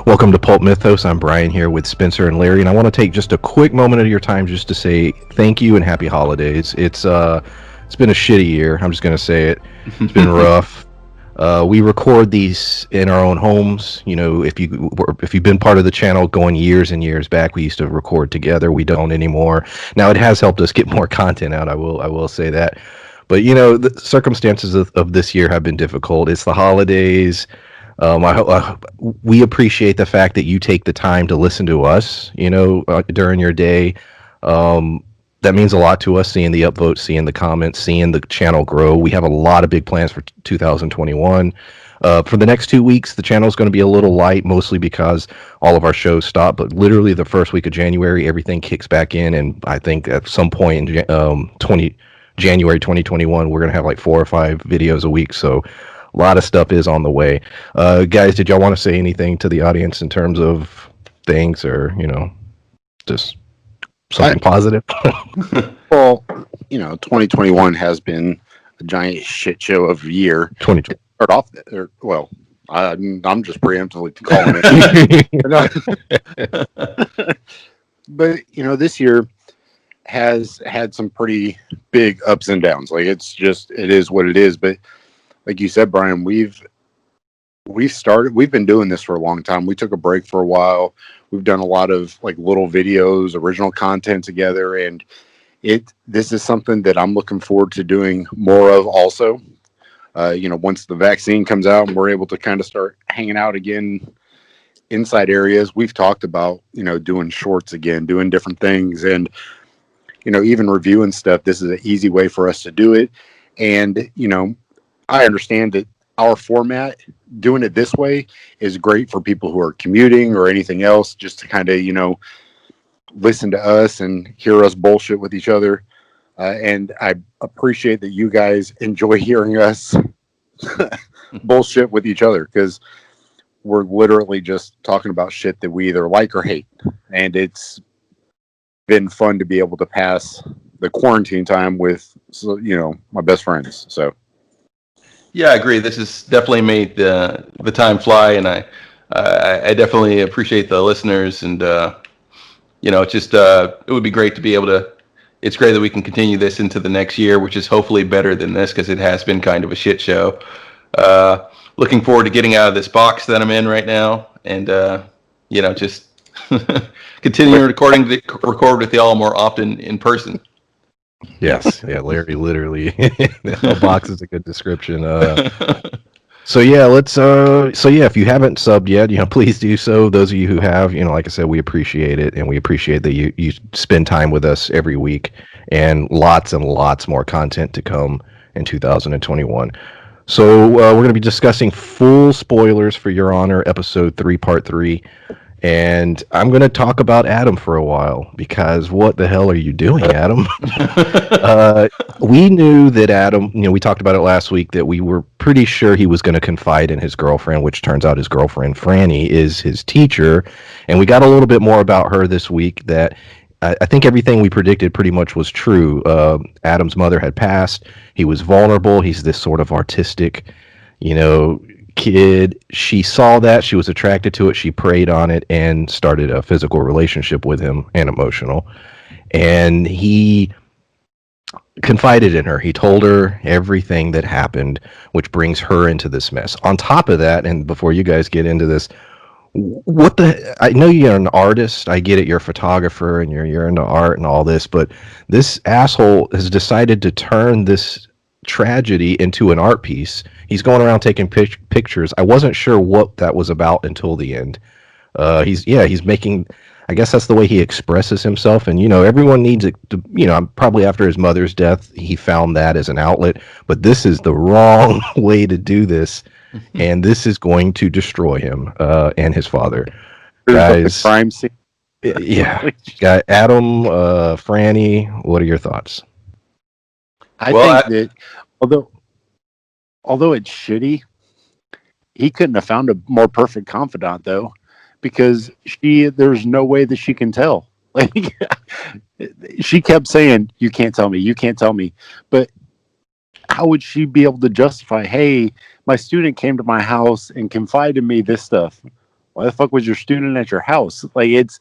Welcome to Pulp Mythos. I'm Brian here with Spencer and Larry, and I want to take just a quick moment of your time just to say thank you and happy holidays. It's been a shitty year. I'm just gonna say it. It's been rough. We record these in our own homes. You know, if you've been part of the channel going years and years back, we used to record together. We don't anymore. Now it has helped us get more content out. I will say that. But you know, the circumstances of this year have been difficult. It's the holidays. We appreciate the fact that you take the time to listen to us, during your day. That means a lot to us, seeing the upvotes, seeing the comments, seeing the channel grow. We have a lot of big plans for 2021. For the next 2 weeks, the channel is going to be a little light, mostly because all of our shows stop. But literally the first week of January, everything kicks back in. And I think at some point in January 2021, we're going to have like 4 or 5 videos a week. So a lot of stuff is on the way. Guys, did y'all want to say anything to the audience in terms of things or, just something positive? Well, 2021 has been a giant shit show of a year. 2020. Start off, I'm just preemptively calling it. But, this year has had some pretty big ups and downs. Like, it is what it is. But like you said, Brian, we've been doing this for a long time. We took a break for a while. We've done a lot of like little videos, original content together, and this is something that I'm looking forward to doing more of also. Once the vaccine comes out and we're able to kind of start hanging out again inside areas, we've talked about, doing shorts again, doing different things, and even reviewing stuff. This is an easy way for us to do it. And, I understand that our format, doing it this way, is great for people who are commuting or anything else, just to kind of, listen to us and hear us bullshit with each other. And I appreciate that you guys enjoy hearing us bullshit with each other, because we're literally just talking about shit that we either like or hate. And it's been fun to be able to pass the quarantine time with, my best friends. So. Yeah, I agree. This has definitely made the time fly, and I definitely appreciate the listeners. And it would be great to be able to. It's great that we can continue this into the next year, which is hopefully better than this, because it has been kind of a shit show. Looking forward to getting out of this box that I'm in right now, and just continue record with y'all more often in person. Yes, yeah, Larry, literally, the box is a good description. So yeah, if you haven't subbed yet, please do so. Those of you who have, like I said, we appreciate it, and we appreciate that you spend time with us every week, and lots more content to come in 2021. So we're going to be discussing full spoilers for Your Honor, episode 3, part 3. And I'm going to talk about Adam for a while, because what the hell are you doing, Adam? We knew that Adam, we talked about it last week, that we were pretty sure he was going to confide in his girlfriend, which turns out his girlfriend, Franny, is his teacher. And we got a little bit more about her this week, that I think everything we predicted pretty much was true. Adam's mother had passed. He was vulnerable. He's this sort of artistic, kid. She saw that, she was attracted to it, she preyed on it, and started a physical relationship with him, and emotional. And he confided in her. He told her everything that happened, which brings her into this mess. On top of that, and before you guys get into this, I know you're an artist, I get it, you're a photographer and you're into art and all this, but this asshole has decided to turn this tragedy into an art piece. He's going around taking pictures. I wasn't sure what that was about until the end. He's making, I guess that's the way he expresses himself, and everyone needs it to, probably after his mother's death he found that as an outlet, but this is the wrong way to do this, and this is going to destroy him and his father. Guys, crime scene. Yeah. Adam, Franny, what are your thoughts? I think that although it's shitty, he couldn't have found a more perfect confidant, though, because there's no way that she can tell. Like, she kept saying, "You can't tell me, you can't tell me," but how would she be able to justify, "Hey, my student came to my house and confided in me this stuff"? why the fuck was your student at your house? Like it's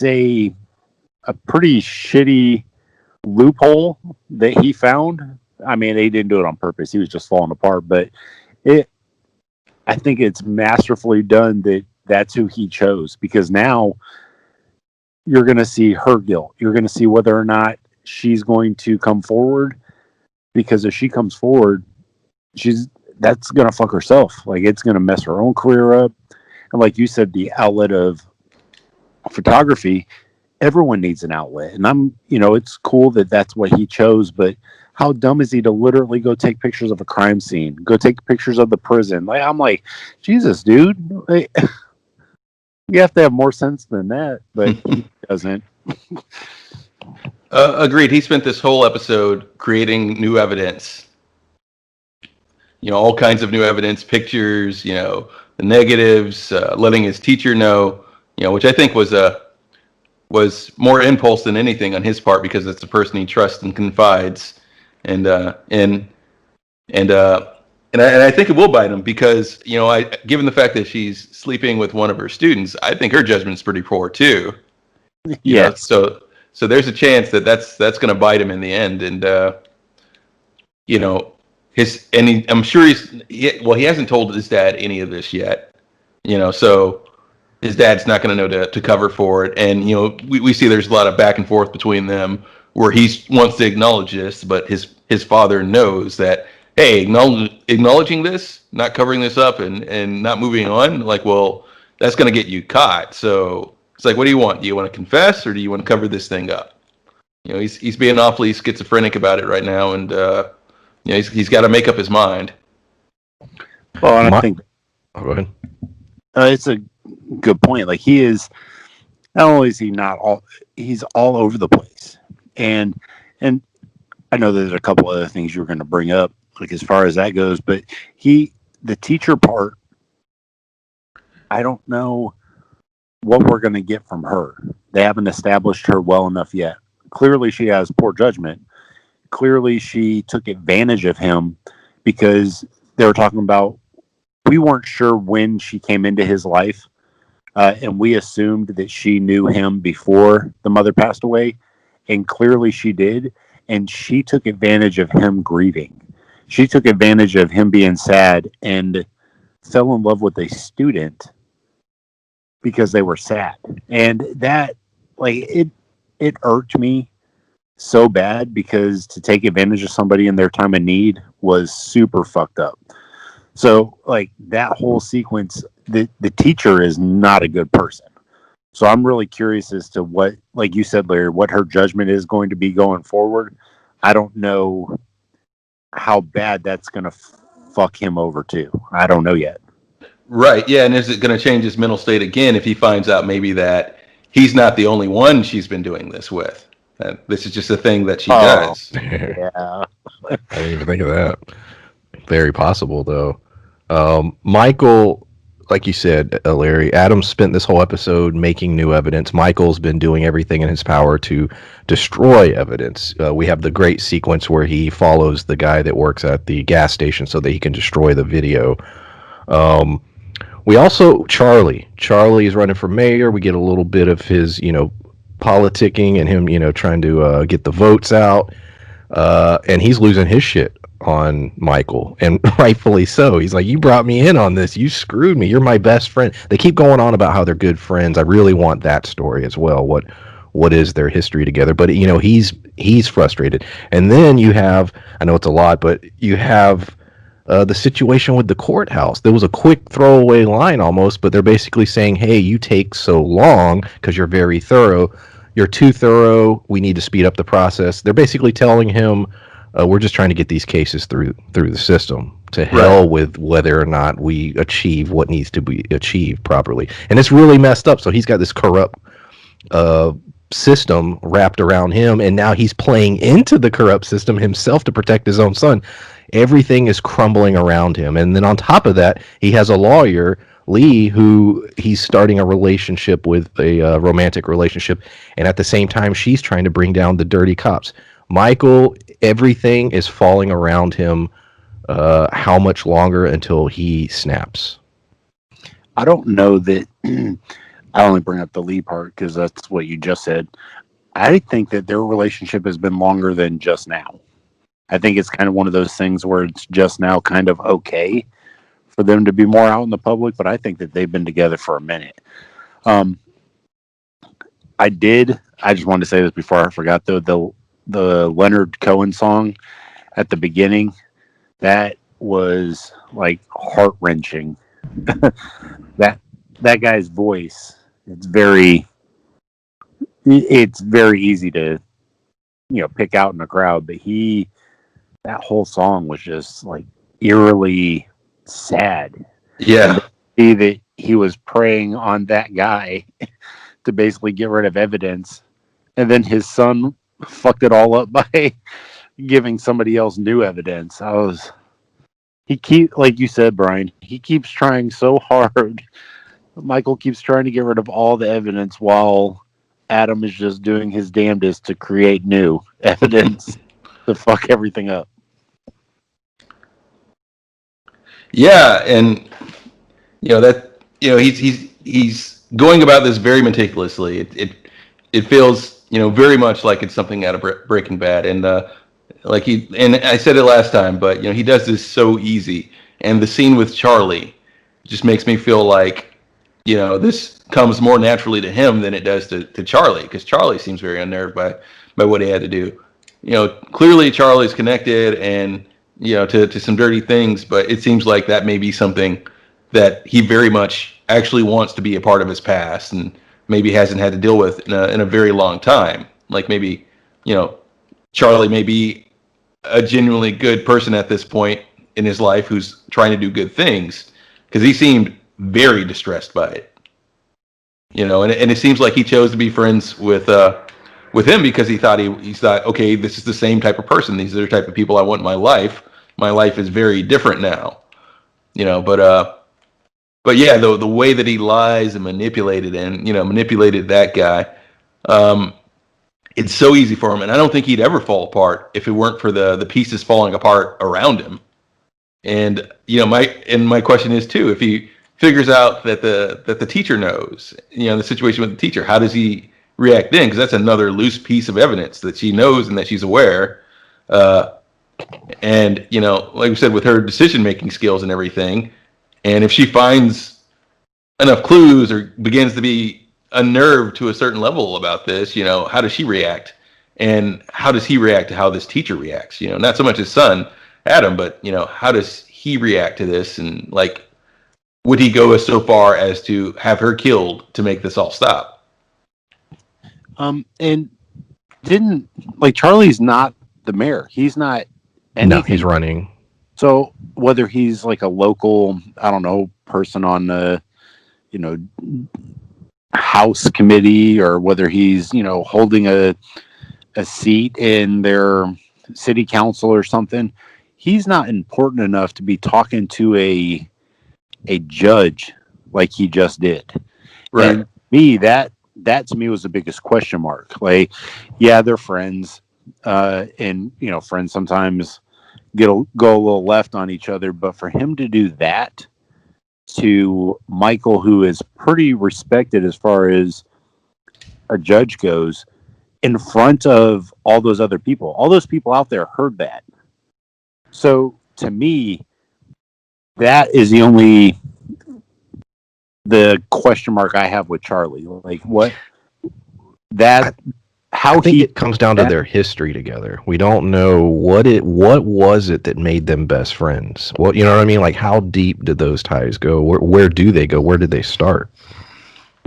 a pretty shitty loophole that he found. I mean, he didn't do it on purpose. He was just falling apart, but I think it's masterfully done that that's who he chose, because now you're going to see her guilt. You're going to see whether or not she's going to come forward, because if she comes forward, that's going to fuck herself. Like, it's going to mess her own career up. And like you said, the outlet of photography, everyone needs an outlet. And it's cool that that's what he chose, but how dumb is he to literally go take pictures of a crime scene, go take pictures of the prison? Like, I'm like, Jesus, dude, like, you have to have more sense than that, but he doesn't. Agreed. He spent this whole episode creating new evidence. All kinds of new evidence, pictures, the negatives, letting his teacher know, which I think was more impulse than anything on his part, because it's the person he trusts and confides, and I think it will bite him, because given the fact that she's sleeping with one of her students, I think her judgment's pretty poor too. Yes. So there's a chance that that's going to bite him in the end, and I'm sure he hasn't told his dad any of this yet, so his dad's not going to know to cover for it. And, we see there's a lot of back and forth between them where he wants to acknowledge this, but his father knows that, hey, acknowledging this, not covering this up and not moving on, like, well, that's going to get you caught. So it's like, what do you want? Do you want to confess, or do you want to cover this thing up? He's being awfully schizophrenic about it right now. And, he's got to make up his mind. Well, and I think go ahead. It's a good point. Like, he is, not only is he not all, he's all over the place. And I know there's a couple other things you were going to bring up, like, as far as that goes, but the teacher part, I don't know what we're going to get from her. They haven't established her well enough yet. Clearly she has poor judgment. Clearly she took advantage of him, because they were talking about, we weren't sure when she came into his life, and we assumed that she knew him before the mother passed away, and clearly she did, and she took advantage of him grieving. She took advantage of him being sad and fell in love with a student because they were sad. And that, like, it irked me so bad, because to take advantage of somebody in their time of need was super fucked up. So, like, that whole sequence, the teacher is not a good person. So I'm really curious as to what, like you said, Larry, what her judgment is going to be going forward. I don't know how bad that's going to fuck him over too. I don't know yet. Right. Yeah. And is it going to change his mental state again if he finds out maybe that he's not the only one she's been doing this with? This is just a thing that she does. Yeah. I didn't even think of that. Very possible, though. Michael, like you said, Larry, Adam spent this whole episode making new evidence. Michael's been doing everything in his power to destroy evidence. We have the great sequence where he follows the guy that works at the gas station so that he can destroy the video. We also, Charlie is running for mayor. We get a little bit of his, politicking and him, trying to get the votes out. And he's losing his shit on Michael, and rightfully so. He's like, you brought me in on this. You screwed me. You're my best friend. They keep going on about how they're good friends. I really want that story as well. What is their history together? But, he's frustrated. And then you have, I know it's a lot, but you have the situation with the courthouse. There was a quick throwaway line almost, but they're basically saying, hey, you take so long because you're very thorough. You're too thorough. We need to speed up the process. They're basically telling him, we're just trying to get these cases through the system. To hell with whether or not we achieve what needs to be achieved properly. And it's really messed up. So he's got this corrupt system wrapped around him, and now he's playing into the corrupt system himself to protect his own son. Everything is crumbling around him. And then on top of that, he has a lawyer, Lee, who he's starting a relationship with, a romantic relationship. And at the same time, she's trying to bring down the dirty cops. Michael, everything is falling around him. How much longer until he snaps? I don't know that. I only bring up the Lee part because that's what you just said. I think that their relationship has been longer than just now. I think it's kind of one of those things where it's just now kind of okay for them to be more out in the public, but I think that they've been together for a minute. Um, I just wanted to say this before I forgot though. The Leonard Cohen song at the beginning, that was like heart wrenching. That guy's voice, it's very easy to pick out in a crowd, but that whole song was just like eerily sad. Yeah. And see that he was preying on that guy to basically get rid of evidence, and then his son fucked it all up by giving somebody else new evidence. Like you said, Brian, he keeps trying so hard. Michael keeps trying to get rid of all the evidence while Adam is just doing his damnedest to create new evidence to fuck everything up. Yeah, and he's going about this very meticulously. It feels very much like it's something out of Breaking Bad, and and I said it last time, but he does this so easy. And the scene with Charlie just makes me feel like this comes more naturally to him than it does to Charlie, because Charlie seems very unnerved by what he had to do. Clearly Charlie's connected and to some dirty things, but it seems like that may be something that he very much actually wants to be a part of his past, and maybe hasn't had to deal with in a very long time. Like maybe Charlie may be a genuinely good person at this point in his life who's trying to do good things, because he seemed very distressed by it. And it seems like he chose to be friends with him because he thought okay, this is the same type of person. These are the type of people I want in my life. My life is very different now. But yeah, the way that he lies and manipulated that guy, it's so easy for him, and I don't think he'd ever fall apart if it weren't for the pieces falling apart around him. And my question is too, if he figures out that the teacher knows, the situation with the teacher, how does he react then? Because that's another loose piece of evidence that she knows and that she's aware. And like we said, with her decision-making skills and everything, and if she finds enough clues or begins to be unnerved to a certain level about this, how does she react? And how does he react to how this teacher reacts? Not so much his son, Adam, but how does he react to this? And like, would he go so far as to have her killed to make this all stop? And Charlie's not the mayor. He's not anything. No, he's running. So whether he's like a local, I don't know, person on the, house committee, or whether he's, holding a seat in their city council or something, he's not important enough to be talking to a judge like he just did. Right. And me, that to me was the biggest question mark. Like, yeah, they're friends, and friends sometimes go a little left on each other, but for him to do that to Michael, who is pretty respected as far as a judge goes, in front of all those other people, all those people out there heard that. So to me, that is the question mark I have with Charlie. Like, what that how I think he it comes down to their history together. We don't know what was it that made them best friends. What, you know what I mean? Like, how deep did those ties go? Where do they go? Where did they start?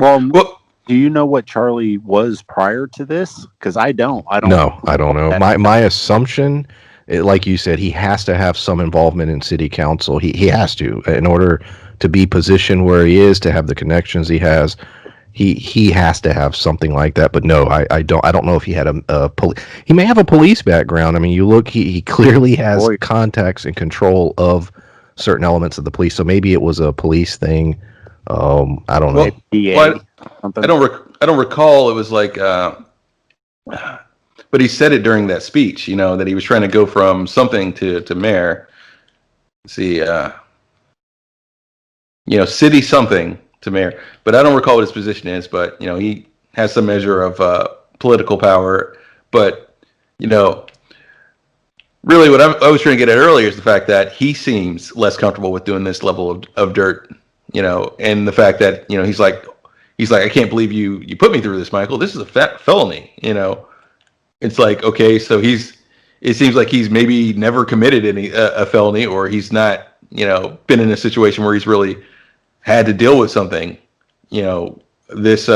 well, do you know what Charlie was prior to this? Because I don't. No, I don't know. My assumption, like you said, he has to have some involvement in city council. He has to, in order to be positioned where he is, to have the connections he has. He has to have something like that. But no, I don't know if he had he may have a police background. I mean, you look, he clearly has contacts and control of certain elements of the police. So maybe it was a police thing. I don't know. I don't recall. It was like, but he said it during that speech, that he was trying to go from something to mayor. Let's see, city something to mayor, but I don't recall what his position is. But he has some measure of political power. But really, what I was trying to get at earlier is the fact that he seems less comfortable with doing this level of dirt. And the fact that he's like, I can't believe you put me through this, Michael. This is a felony. It's like, okay, so it seems like he's maybe never committed a felony, or he's not been in a situation where he's really had to deal with something this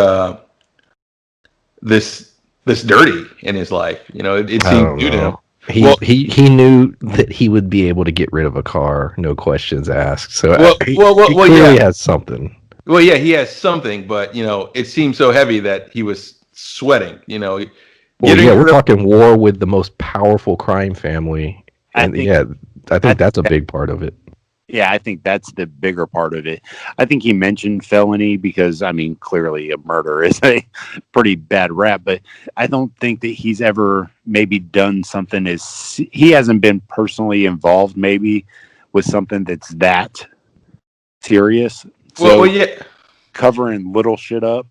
dirty in his life. It seemed new to him. He knew that he would be able to get rid of a car, no questions asked. So he clearly has something. Well, yeah, he has something, but it seemed so heavy that he was sweating. Well, we're talking war with the most powerful crime family, and I think that's a big part of it. Yeah, I think that's the bigger part of it. I think he mentioned felony because, clearly a murder is a pretty bad rap, but I don't think that he's ever maybe done something he hasn't been personally involved maybe with something that's that serious. So covering little shit up,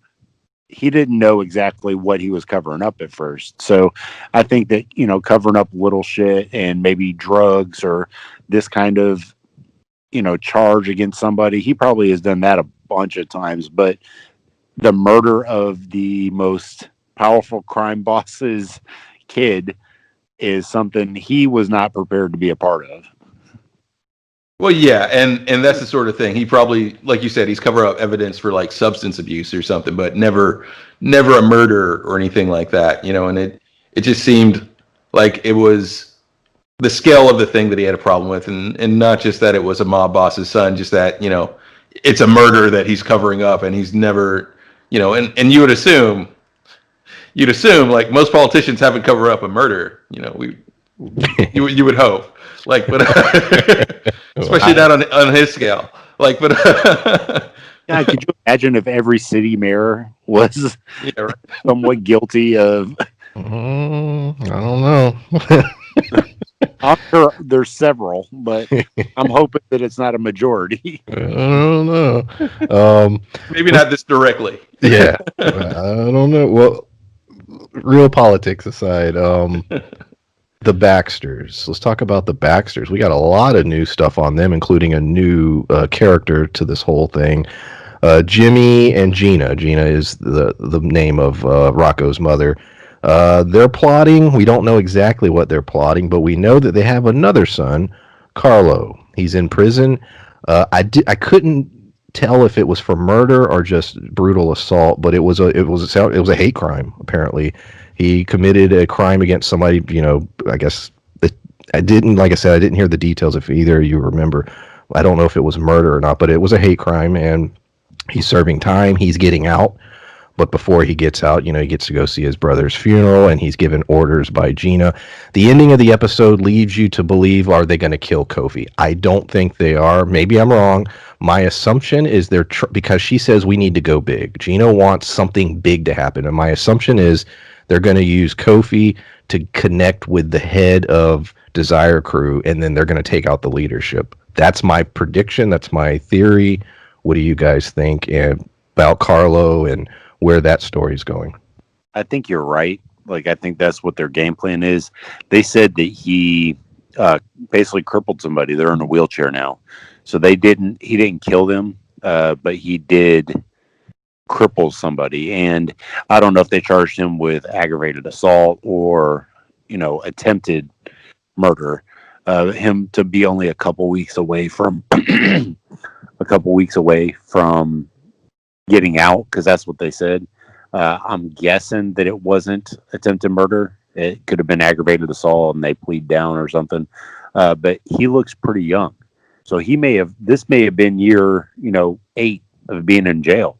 he didn't know exactly what he was covering up at first. So I think that, covering up little shit and maybe drugs or this kind of charge against somebody, he probably has done that a bunch of times, but the murder of the most powerful crime boss's kid is something he was not prepared to be a part of. Well, yeah, and that's the sort of thing. He probably, like you said, he's covered up evidence for like substance abuse or something, but never a murder or anything like that, and it just seemed like it was the scale of the thing that he had a problem with, and not just that it was a mob boss's son, just that it's a murder that he's covering up, and he's never and you would assume like most politicians haven't covered up a murder, you would hope, like, but especially not on his scale, like, but yeah, could you imagine if every city mayor was somewhat guilty of I don't know. I'm sure there's several, but I'm hoping that it's not a majority. I don't know. Maybe not this directly. Yeah, I don't know. Well, real politics aside, the Baxters. Let's talk about the Baxters. We got a lot of new stuff on them, including a new character to this whole thing. Jimmy and Gina. Gina is the name of Rocco's mother. They're plotting. We don't know exactly what they're plotting, but we know that they have another son, Carlo. He's in prison. I couldn't tell if it was for murder or just brutal assault, but it was a hate crime. Apparently, he committed a crime against somebody. I guess I didn't hear the details. If either of you remember, I don't know if it was murder or not, but it was a hate crime, and he's serving time. He's getting out. But before he gets out, he gets to go see his brother's funeral, and he's given orders by Gina. The ending of the episode leads you to believe, are they going to kill Kofi? I don't think they are. Maybe I'm wrong. My assumption is because she says we need to go big. Gina wants something big to happen, and my assumption is they're going to use Kofi to connect with the head of Desire Crew, and then they're going to take out the leadership. That's my prediction. That's my theory. What do you guys think about Carlo and where that story is going? I think you're right. Like, I think that's what their game plan is. They said that he basically crippled somebody. They're in a wheelchair now. So he didn't kill them, but he did cripple somebody. And I don't know if they charged him with aggravated assault or, attempted murder. Him to be only a couple weeks away from getting out, because that's what they said. I'm guessing that it wasn't attempted murder. It could have been aggravated assault and they plead down or something. But he looks pretty young. So this may have been year, 8 of being in jail,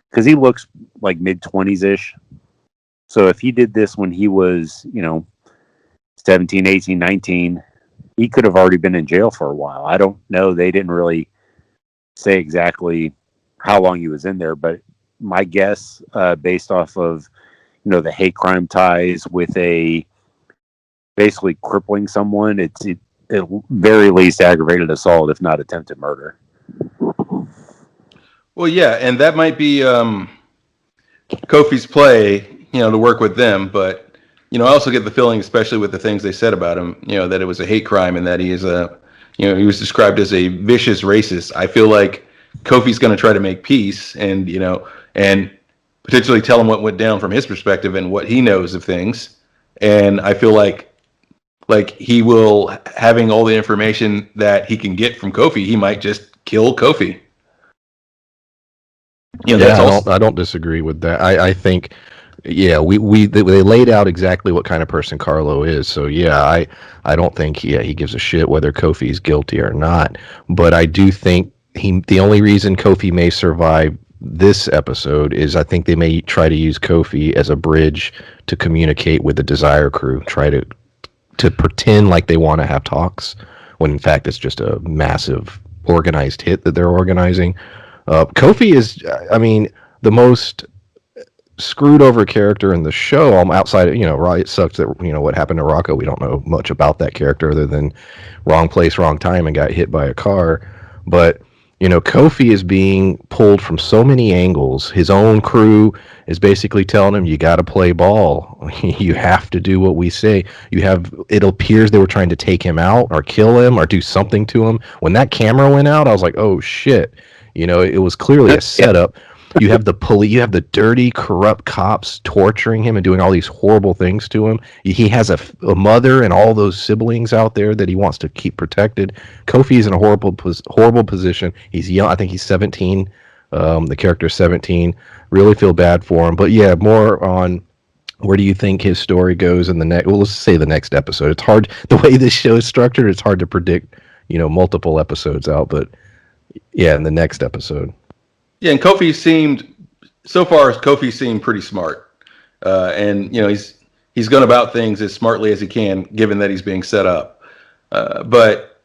because he looks like mid-20s ish. So if he did this when he was, 17, 18, 19, he could have already been in jail for a while. I don't know. They didn't really say exactly how long he was in there, but my guess, based off of the hate crime ties with basically crippling someone, it's at very least aggravated assault, if not attempted murder. Well, yeah, and that might be Kofi's play, to work with them. But I also get the feeling, especially with the things they said about him, that it was a hate crime and that he is he was described as a vicious racist. I feel like Kofi's going to try to make peace and and potentially tell him what went down from his perspective and what he knows of things. And I feel like he will, having all the information that he can get from Kofi, he might just kill Kofi. I don't disagree with that. I think, yeah, they laid out exactly what kind of person Carlo is. So yeah, I don't think he gives a shit whether Kofi's guilty or not. But I do think the only reason Kofi may survive this episode is I think they may try to use Kofi as a bridge to communicate with the Desire crew. Try to pretend like they want to have talks when in fact it's just a massive organized hit that they're organizing. Kofi is, I mean, the most screwed over character in the show. Outside of, it sucks that, what happened to Rocco. We don't know much about that character other than wrong place, wrong time, and got hit by a car. But, Kofi is being pulled from so many angles. His own crew is basically telling him, you got to play ball. You have to do what we say. It appears they were trying to take him out or kill him or do something to him. When that camera went out, I was like, oh shit. It was clearly a setup. You have the police, you have the dirty, corrupt cops torturing him and doing all these horrible things to him. He has a mother and all those siblings out there that he wants to keep protected. Kofi's in a horrible position. He's young. I think he's 17. The character's 17. Really feel bad for him. But yeah, more on where do you think his story goes in the next? Well, let's say the next episode. It's hard the way this show is structured. It's hard to predict, multiple episodes out, but. Yeah, in the next episode. Yeah, and Kofi seemed pretty smart, and he's gone about things as smartly as he can, given that he's being set up. But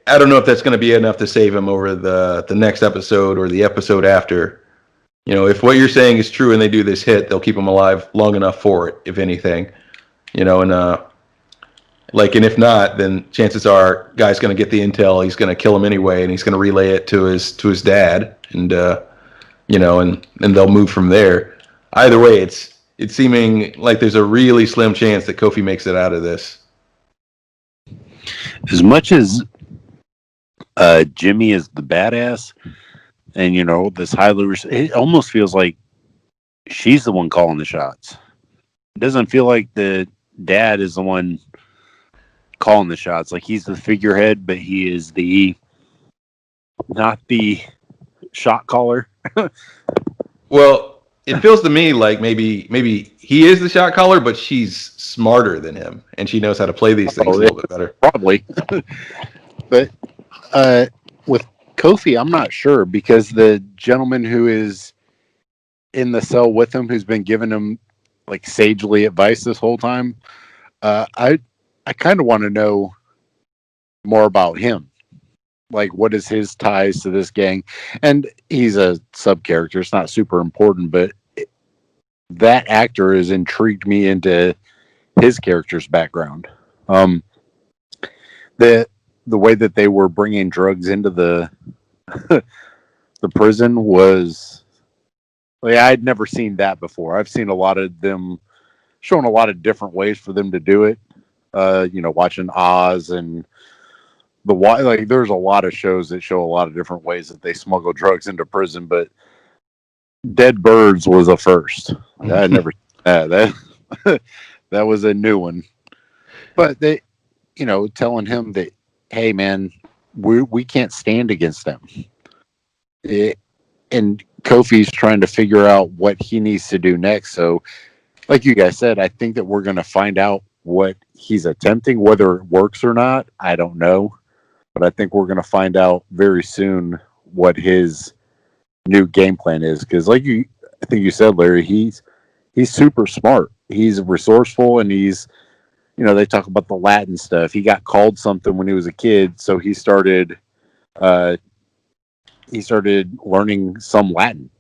I don't know if that's going to be enough to save him over the next episode or the episode after. If what you're saying is true and they do this hit, they'll keep him alive long enough for it, if anything. And if not, then chances are, guy's going to get the intel. He's going to kill him anyway, and he's going to relay it to his dad, and and they'll move from there. Either way, it's seeming like there's a really slim chance that Kofi makes it out of this. As much as Jimmy is the badass, and this it almost feels like she's the one calling the shots. It doesn't feel like the dad is the one calling the shots. Like he's the figurehead, but he is not the shot caller. Well, it feels to me like maybe he is the shot caller, but she's smarter than him and she knows how to play these things a little bit better. Probably. But with Kofi, I'm not sure, because the gentleman who is in the cell with him, who's been giving him like sagely advice this whole time, I kind of want to know more about him. Like, what is his ties to this gang? And he's a sub character. It's not super important, but that actor has intrigued me into his character's background. The way that they were bringing drugs into the the prison was, like, I'd never seen that before. I've seen a lot of them showing a lot of different ways for them to do it. Watching Oz and there's a lot of shows that show a lot of different ways that they smuggle drugs into prison, but Dead Birds was a first. I never that that was a new one. But they, telling him that, hey man, we can't stand against them. And Kofi's trying to figure out what he needs to do next. So, like you guys said, I think that we're going to find out what he's attempting. Whether it works or not, I don't know. But I think we're going to find out very soon what his new game plan is. Because, I think you said, Larry, he's super smart. He's resourceful, and he's, they talk about the Latin stuff. He got called something when he was a kid, so he started learning some Latin.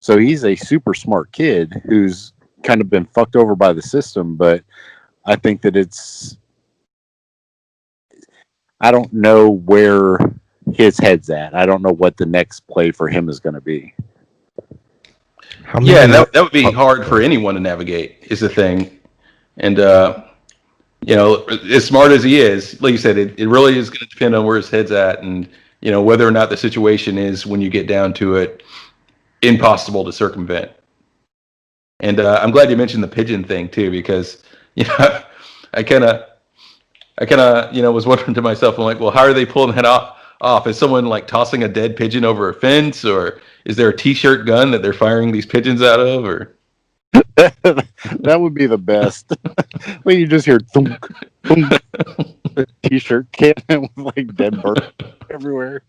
So he's a super smart kid who's kind of been fucked over by the system. But I think that I don't know where his head's at. I don't know what the next play for him is going to be. How many Yeah, and more- that would be hard for anyone to navigate, is the thing. And, as smart as he is, like you said, it really is going to depend on where his head's at and, whether or not the situation is, when you get down to it, impossible to circumvent. And I'm glad you mentioned the pigeon thing, too, because, I kind of, was wondering to myself, I'm like, well, how are they pulling that off? Is someone like tossing a dead pigeon over a fence, or is there a t-shirt gun that they're firing these pigeons out of, or? That would be the best. When you just hear thunk, thunk, a t-shirt cannon with like dead birds everywhere.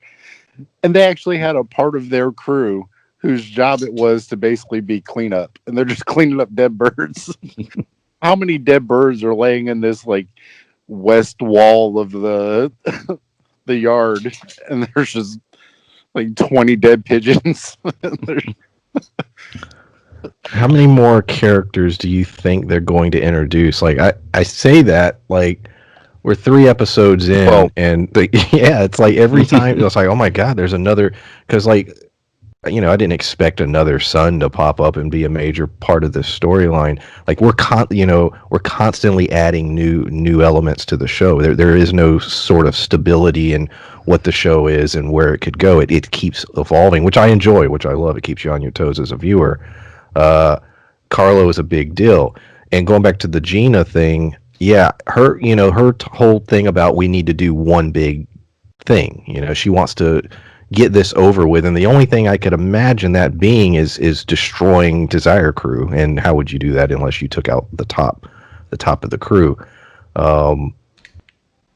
And they actually had a part of their crew whose job it was to basically be cleanup, and they're just cleaning up dead birds. How many dead birds are laying in this like west wall of the yard, and there's just like 20 dead pigeons. How many more characters do you think they're going to introduce? Like, I say that, like, we're 3 episodes in, Well- and it's like every time it's like, oh my god, there's another, because like, I didn't expect another son to pop up and be a major part of this storyline. Like, we're constantly adding new elements to the show. There is no sort of stability in what the show is and where it could go. It keeps evolving, which I enjoy, which I love. It keeps you on your toes as a viewer. Carlo is a big deal. And going back to the Gina thing, yeah, her whole thing about we need to do one big thing. She wants to get this over with, and the only thing I could imagine that being is destroying Desire Crew. And how would you do that unless you took out the top of the crew?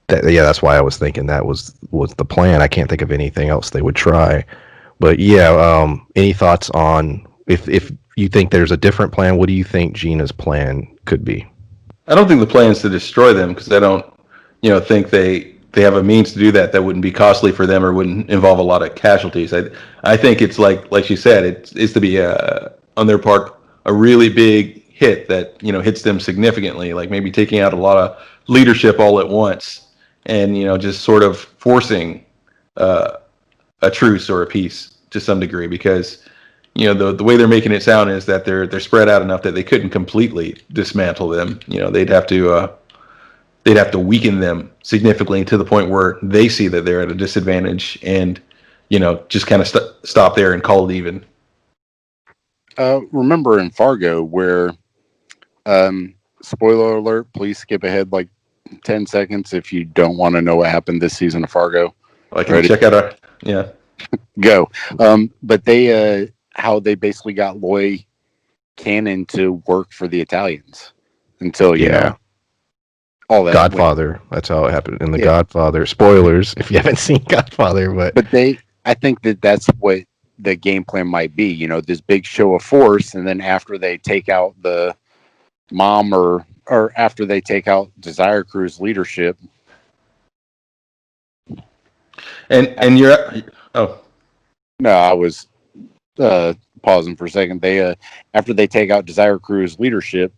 That's why I was thinking that was the plan. I can't think of anything else they would try. But yeah, any thoughts on if you think there's a different plan? What do you think Gina's plan could be? I don't think the plan is to destroy them, because I don't, think they have a means to do that wouldn't be costly for them or wouldn't involve a lot of casualties. I think it's like you said, it's to be on their part a really big hit that hits them significantly, like maybe taking out a lot of leadership all at once, and just sort of forcing a truce or a peace to some degree, because the way they're making it sound is that they're spread out enough that they couldn't completely dismantle them. They'd have to weaken them significantly to the point where they see that they're at a disadvantage, and just kind of stop there and call it even. Remember in Fargo where, spoiler alert, please skip ahead like 10 seconds if you don't want to know what happened this season of Fargo. I can check out Go. But they how they basically got Loy Cannon to work for the Italians until all that Godfather. That's how it happened in the Yeah. Godfather. Spoilers if you haven't seen Godfather, but I think that's what the game plan might be. This big show of force, and then after they take out the mom or after they take out Desire Crew's leadership. And you're No, I was pausing for a second. They after they take out Desire Crew's leadership,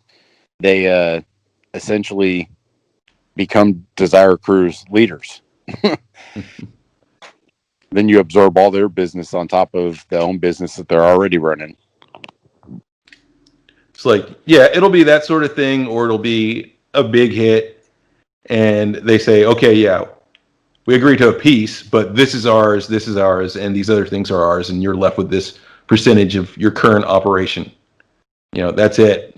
they essentially become Desire Crew's leaders. Then you absorb all their business on top of their own business that they're already running. It's like, yeah, it'll be that sort of thing, or it'll be a big hit, and they say, okay, yeah, we agree to a peace, but this is ours, and these other things are ours, and you're left with this percentage of your current operation. That's it.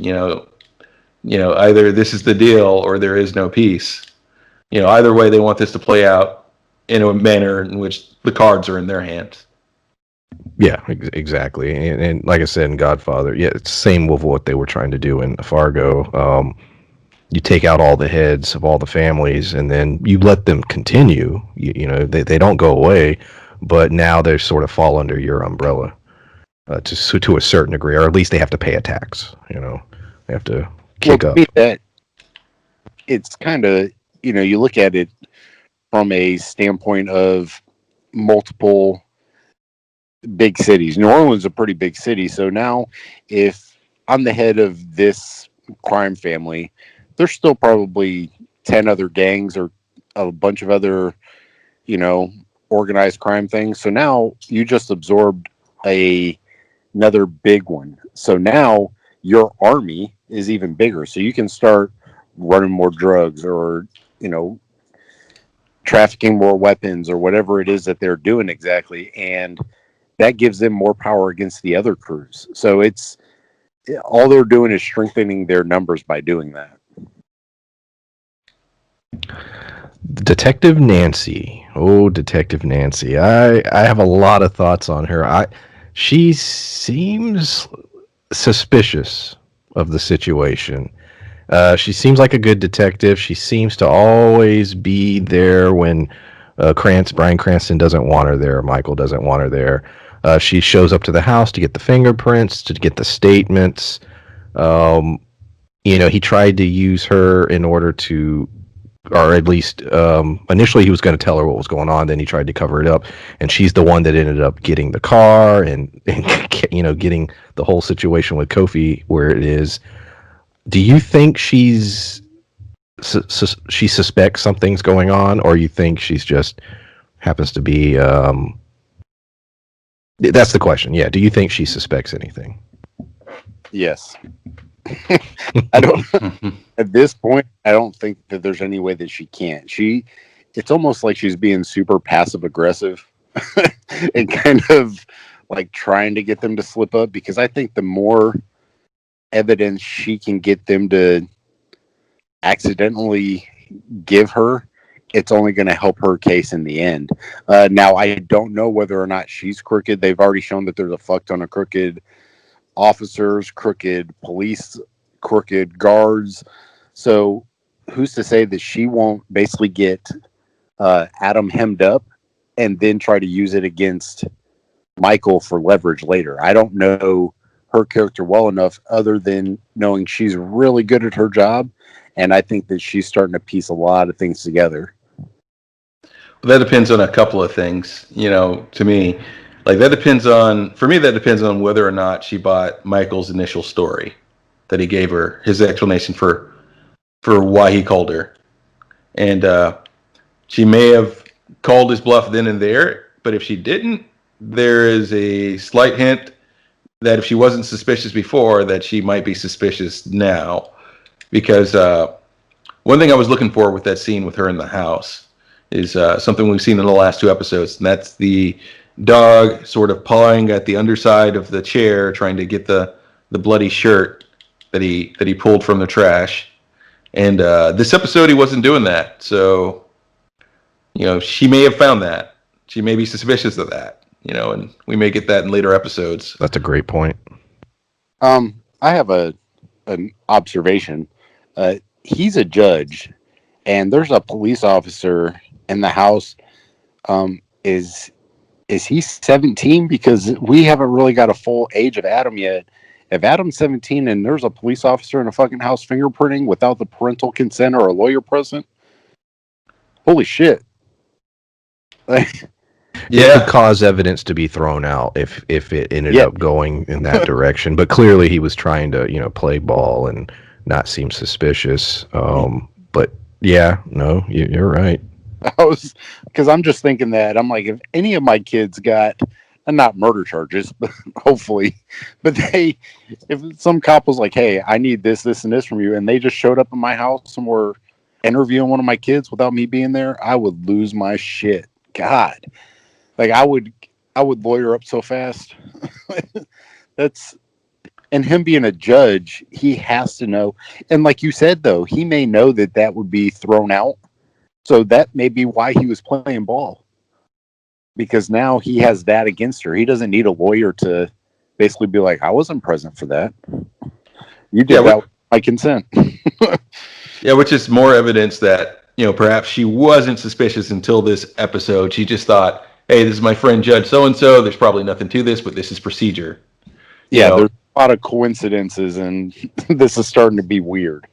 Either this is the deal or there is no peace. Either way, they want this to play out in a manner in which the cards are in their hands. yeah, exactly. And like I said in Godfather, yeah, it's the same with what they were trying to do in Fargo. You take out all the heads of all the families, and then you let them continue. They don't go away, but now they sort of fall under your umbrella to a certain degree, or at least they have to pay a tax. They have to kick up. That it's kind of you look at it from a standpoint of multiple big cities. New Orleans is a pretty big city, so now if I'm the head of this crime family, there's still probably 10 other gangs or a bunch of other, organized crime thing. So now you just absorbed another big one. So now your army is even bigger. So you can start running more drugs, or, you know, trafficking more weapons, or whatever it is that they're doing exactly. And that gives them more power against the other crews. So it's all they're doing is strengthening their numbers by doing that. Detective Nancy. Oh, Detective Nancy. I have a lot of thoughts on her. She seems suspicious of the situation. She seems like a good detective. She seems to always be there when Bryan Cranston doesn't want her there. Michael doesn't want her there. She shows up to the house to get the fingerprints, to get the statements. He tried to use her in order to, or at least initially he was going to tell her what was going on. Then he tried to cover it up, and she's the one that ended up getting the car and getting the whole situation with Kofi where it is. Do you think she suspects something's going on, or you think she's just happens to be? That's the question. Yeah. Do you think she suspects anything? Yes. I don't. At this point, I don't think that there's any way that she can't. It's almost like she's being super passive aggressive and kind of like trying to get them to slip up, because I think the more evidence she can get them to accidentally give her, it's only going to help her case in the end. Now, I don't know whether or not she's crooked. They've already shown that there's a fuck ton of crooked officers, crooked police, crooked guards. So who's to say that she won't basically get Adam hemmed up and then try to use it against Michael for leverage later? I don't know her character well enough, other than knowing she's really good at her job, and I think that she's starting to piece a lot of things together. That depends on a couple of things, to me. Like, that depends on whether or not she bought Michael's initial story that he gave her, his explanation for why he called her. And she may have called his bluff then and there, but if she didn't, there is a slight hint that if she wasn't suspicious before, that she might be suspicious now. Because one thing I was looking for with that scene with her in the house is something we've seen in the last 2 episodes, and that's the dog sort of pawing at the underside of the chair, trying to get the bloody shirt that he pulled from the trash. And this episode, he wasn't doing that. So, she may have found that. She may be suspicious of that, and we may get that in later episodes. That's a great point. I have an observation. He's a judge, and there's a police officer in the house. Is he 17? Because we haven't really got a full age of Adam yet. If Adam's 17 and there's a police officer in a fucking house fingerprinting without the parental consent or a lawyer present, holy shit. It could cause evidence to be thrown out if it ended up going in that direction. But clearly he was trying to, play ball and not seem suspicious. But yeah, no, you're right. Because I'm just thinking that I'm like, if any of my kids got, not murder charges, but hopefully, but if some cop was like, hey, I need this, and this from you, and they just showed up in my house and were interviewing one of my kids without me being there, I would lose my shit. God, like I would lawyer up so fast. And him being a judge, he has to know. And like you said, though, he may know that would be thrown out. So that may be why he was playing ball. Because now he has that against her. He doesn't need a lawyer to basically be like, I wasn't present for that. You did that with my consent. Yeah, which is more evidence that, perhaps she wasn't suspicious until this episode. She just thought, hey, this is my friend Judge so-and-so. There's probably nothing to this, but this is procedure. Yeah, there's a lot of coincidences, and this is starting to be weird.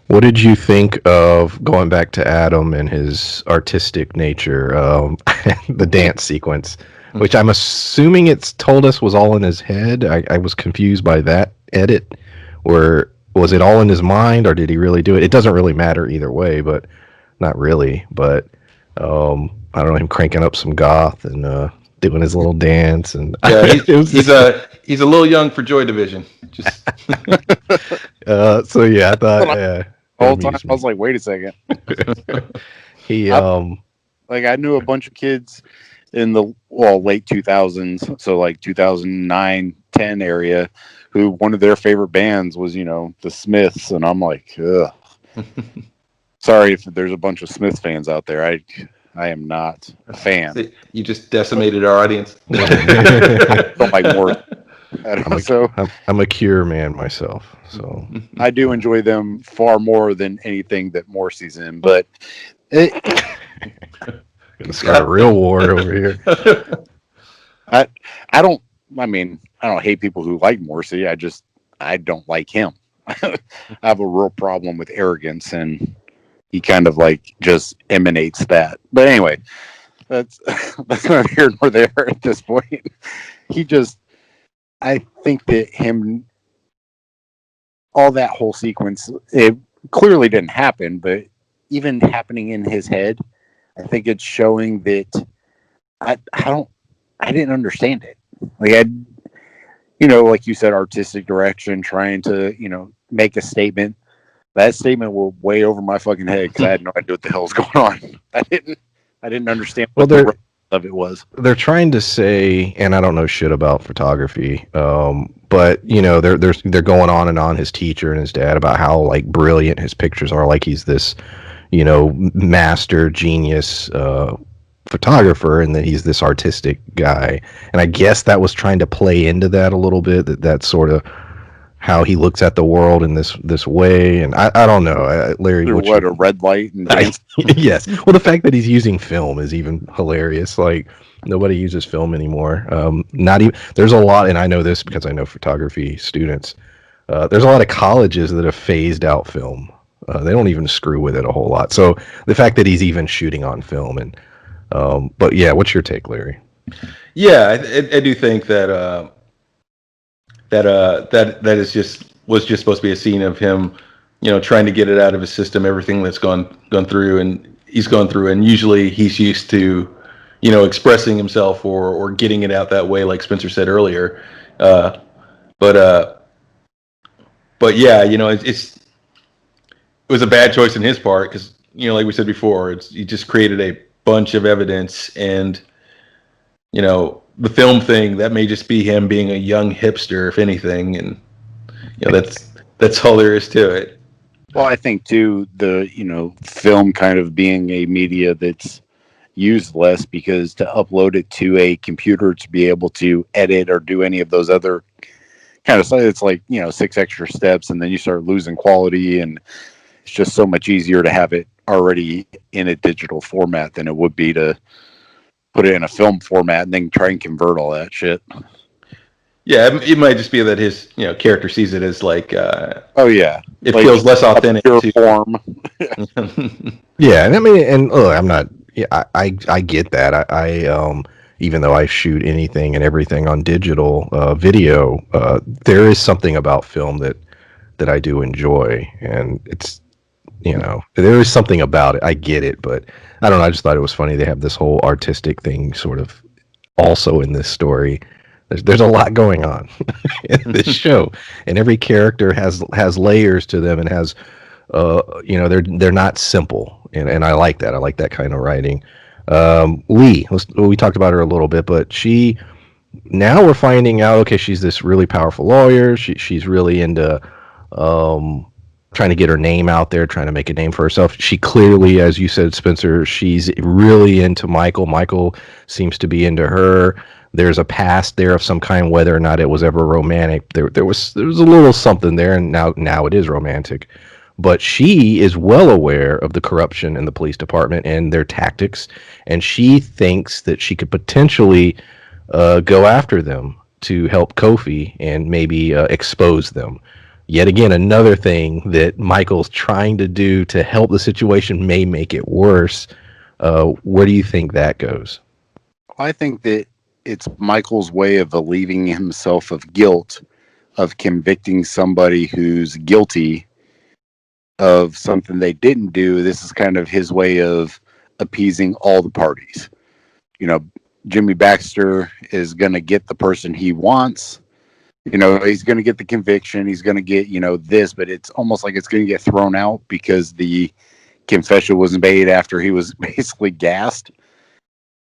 What did you think of, going back to Adam and his artistic nature, the dance sequence, which I'm assuming it's told us was all in his head? I was confused by that edit. Or was it all in his mind, or did he really do it? It doesn't really matter either way, but not really. But I don't know, him cranking up some goth and doing his little dance, and Yeah, it was he's a little young for Joy Division. Just so yeah, I thought But it all the time amused I me. was like, wait a second. He I, like I knew a bunch of kids in the late 2000s, so like 2009, 10 area, who one of their favorite bands was the Smiths, and I'm like, ugh. Sorry if there's a bunch of Smith fans out there. I am not a fan. you just decimated our audience. Don't like Morrissey. I'm a Cure man myself, so I do enjoy them far more than anything that Morrissey's in, but it, gonna start a real war over here. I don't. I mean, I don't hate people who like Morrissey. I don't like him. I have a real problem with arrogance, and he kind of like just emanates that. But anyway, that's not here nor there at this point. I think that all that whole sequence, it clearly didn't happen, but even happening in his head, I think it's showing that I didn't understand it. Like like you said, artistic direction, trying to, make a statement. That statement was way over my fucking head because I had no idea what the hell was going on. I didn't understand what the rest of it was. They're trying to say, and I don't know shit about photography, but they're going on and on, his teacher and his dad, about how like brilliant his pictures are, like he's this, master genius photographer, and that he's this artistic guy. And I guess that was trying to play into that a little bit, that's sort of how he looks at the world in this way. And I don't know, Larry, a red light and yes, well, the fact that he's using film is even hilarious. Like, nobody uses film anymore. Not even, there's a lot, and I know this because I know photography students, there's a lot of colleges that have phased out film. They don't even screw with it a whole lot. So the fact that he's even shooting on film, and but yeah, what's your take, Larry? Yeah, I do think that that was just supposed to be a scene of him, trying to get it out of his system, everything that's gone through, and he's gone through, and usually he's used to, expressing himself or getting it out that way, like Spencer said earlier. But yeah, it was a bad choice in his part because, like we said before, he just created a bunch of evidence, and the film thing, that may just be him being a young hipster, if anything, and that's all there is to it. Well, I think too, the film kind of being a media that's used less, because to upload it to a computer to be able to edit or do any of those other kind of stuff, it's like 6 extra steps, and then you start losing quality, and it's just so much easier to have it already in a digital format than it would be to put it in a film format and then try and convert all that shit. Yeah, it might just be that his character sees it as like oh yeah, it like feels less authentic pure form. Yeah, and I mean, and look, I'm not. Yeah, I get that. I even though I shoot anything and everything on digital video, there is something about film that I do enjoy, and it's there is something about it. I get it, but I don't know. I just thought it was funny they have this whole artistic thing sort of also in this story. There's a lot going on in this show, and every character has layers to them, and has they're not simple, and I like that. I like that kind of writing. Lee, we talked about her a little bit, but now we're finding out, okay, she's this really powerful lawyer. She's really into trying to get her name out there, trying to make a name for herself. She clearly, as you said, Spencer, she's really into Michael. Michael seems to be into her. There's a past there of some kind, whether or not it was ever romantic. There was a little something there, and now it is romantic. But she is well aware of the corruption in the police department and their tactics, and she thinks that she could potentially go after them to help Kofi and maybe expose them. Yet again, another thing that Michael's trying to do to help the situation may make it worse. Where do you think that goes? I think that it's Michael's way of relieving himself of guilt, of convicting somebody who's guilty of something they didn't do. This is kind of his way of appeasing all the parties. You know, Jimmy Baxter is going to get the person he wants. You know, he's going to get the conviction. He's going to get, you know, this, but it's almost like it's going to get thrown out because the confession was made after he was basically gassed.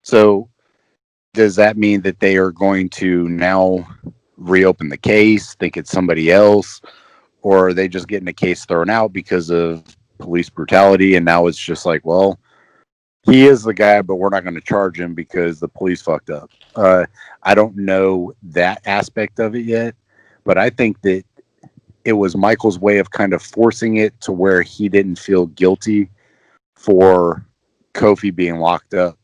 So does that mean that they are going to now reopen the case, think it's somebody else, or are they just getting the case thrown out because of police brutality? And now it's just like, well, he is the guy, but we're not going to charge him because the police fucked up. I don't know that aspect of it yet, but I think that it was Michael's way of kind of forcing it to where he didn't feel guilty for Kofi being locked up.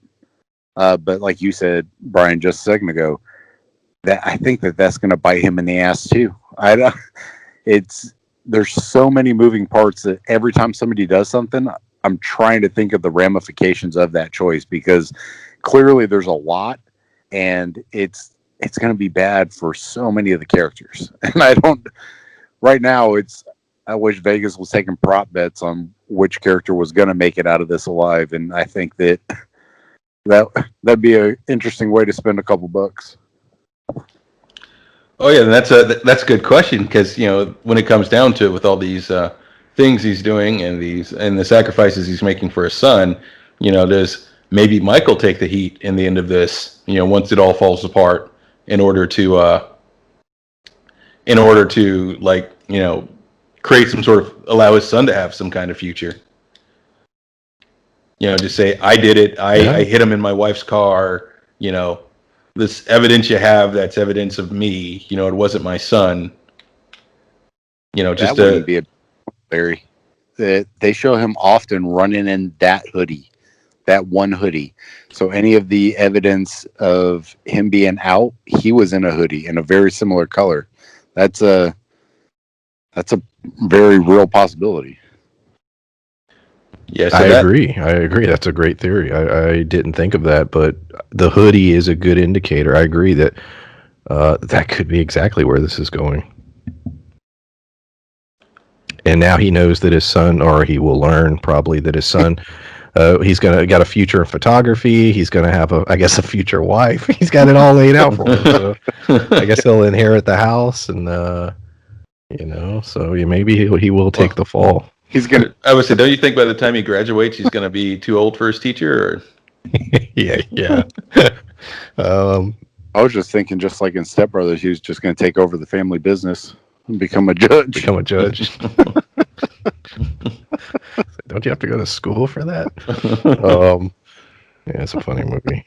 But like you said, Brian, just a second ago, that I think that that's going to bite him in the ass too. There's so many moving parts that every time somebody does something, I'm trying to think of the ramifications of that choice, because clearly there's a lot, and it's going to be bad for so many of the characters. And right now I wish Vegas was taking prop bets on which character was going to make it out of this alive. And I think that'd be an interesting way to spend a couple bucks. Oh yeah, that's a good question, because you know, when it comes down to it, with all these things he's doing and the sacrifices he's making for his son, you know, does maybe Michael take the heat in the end of this? You know, once it all falls apart, in order to like, you know, create some sort of, allow his son to have some kind of future. You know, just say, I did it. I hit him in my wife's car. You know, this evidence you have, that's evidence of me. You know, it wasn't my son. You know, just that wouldn't be a Barry. They show him often running in that hoodie, that one hoodie. So any of the evidence of him being out, he was in a hoodie in a very similar color. That's a very real possibility. Yes, I agree. That's a great theory. I didn't think of that, but the hoodie is a good indicator. I agree that that could be exactly where this is going. And now he knows that his son, or he will learn probably that his son, he's got a future in photography. He's gonna have a future wife. He's got it all laid out for him. So I guess he'll inherit the house, and you know, so maybe he will take the fall. He's gonna. I would say, don't you think by the time he graduates, he's gonna be too old for his teacher? Or? yeah. I was just thinking, just like in Step Brothers, he was just going to take over the family business and become a judge. Don't you have to go to school for that? Yeah, it's a funny movie.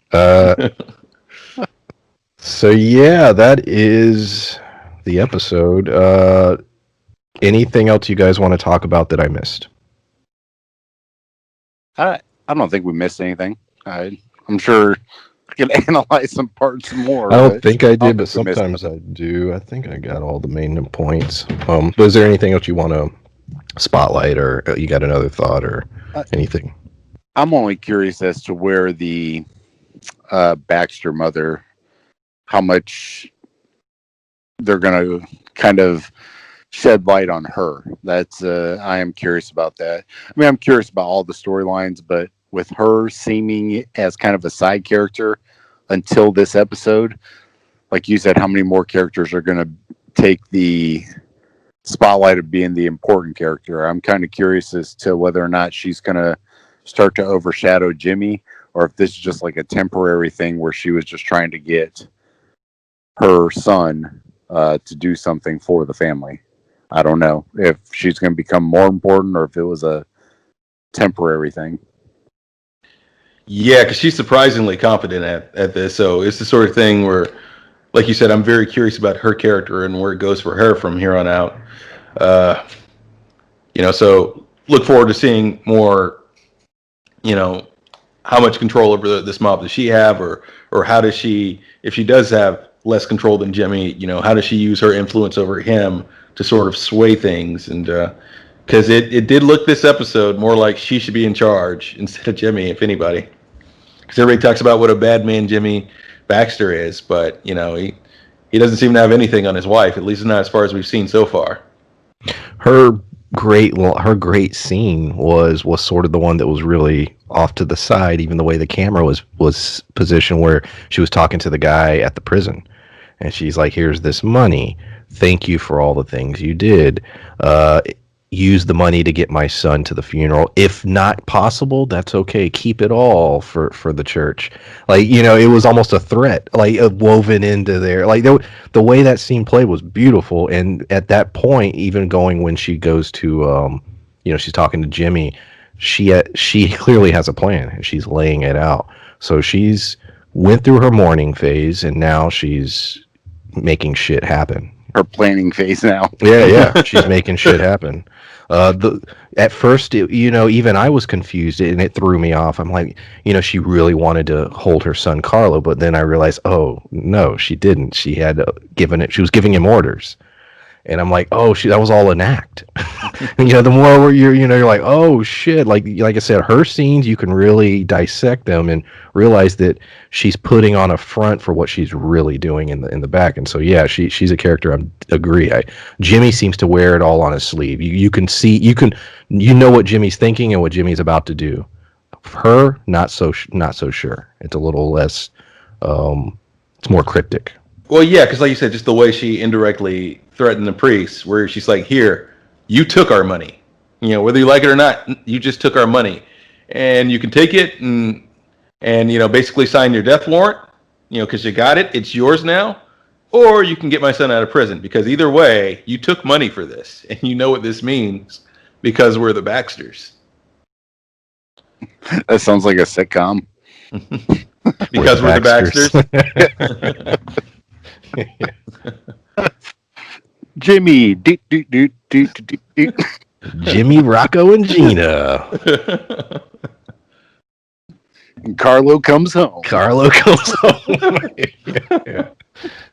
So yeah, that is the episode. Anything else you guys want to talk about that I missed? I don't think we missed anything. I'm sure I can analyze some parts more. I don't think I did, but sometimes I do. I think I got all the main points. But is there anything else you want to spotlight, or you got another thought, or anything? I'm only curious as to where the Baxter mother, how much they're going to kind of shed light on her. That's I am curious about that. I mean, I'm curious about all the storylines, but with her seeming as kind of a side character until this episode, like you said, how many more characters are going to take the spotlight of being the important character? I'm kind of curious as to whether or not she's going to start to overshadow Jimmy, or if this is just like a temporary thing where she was just trying to get her son to do something for the family. I don't know if she's going to become more important or if it was a temporary thing. Yeah, because she's surprisingly competent at this. So it's the sort of thing where, like you said, I'm very curious about her character and where it goes for her from here on out. You know, so look forward to seeing more, you know, how much control over this mob does she have, or how does she, if she does have less control than Jimmy, you know, how does she use her influence over him to sort of sway things? And because it did look this episode more like she should be in charge instead of Jimmy, if anybody. Because everybody talks about what a bad man Jimmy Baxter is, but you know, he doesn't seem to have anything on his wife, at least not as far as we've seen so far. Her her great scene was sort of the one that was really off to the side, even the way the camera was positioned, where she was talking to the guy at the prison, and she's like, here's this money, thank you for all the things you did, use the money to get my son to the funeral. If not possible, that's okay, keep it all for the church. Like, it was almost a threat, like, woven into there. Like, the way that scene played was beautiful. And at that point, even going when she goes to she's talking to Jimmy, she clearly has a plan and she's laying it out. So she's went through her mourning phase and now she's making shit happen. Her planning phase now. Yeah, she's making shit happen. At first, even I was confused and it threw me off. I'm like, she really wanted to hold her son Carlo, but then I realized, oh no, she didn't. She had she was giving him orders. And I'm like, oh, that was all an act. And, the more you're like, oh shit, like I said, her scenes, you can really dissect them and realize that she's putting on a front for what she's really doing in the back. And so yeah, she's a character. I agree. Jimmy seems to wear it all on his sleeve. You can see, you know what Jimmy's thinking and what Jimmy's about to do. Her, not so sure. It's a little less. It's more cryptic. Well, yeah, because like you said, just the way she indirectly threatened the priest, where she's like, here, you took our money. Whether you like it or not, you just took our money. And you can take it and basically sign your death warrant, because you got it. It's yours now. Or you can get my son out of prison, because either way, you took money for this. And you know what this means, because we're the Baxters. That sounds like a sitcom. Because we're the Baxters. Jimmy, Jimmy, Rocco, and Gina. And Carlo comes home. Yeah.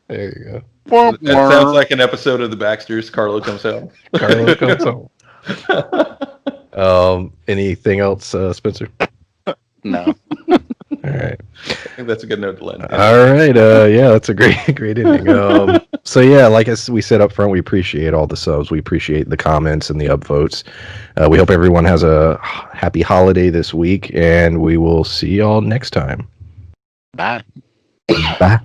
There you go. That sounds like an episode of the Baxters. Carlo comes home. Carlo comes home. Anything else, Spencer? No. All right. I think that's a good note to end. All right. Yeah, that's a great ending. So yeah, like we said up front, we appreciate all the subs. We appreciate the comments and the upvotes. We hope everyone has a happy holiday this week, and we will see y'all next time. Bye. Bye.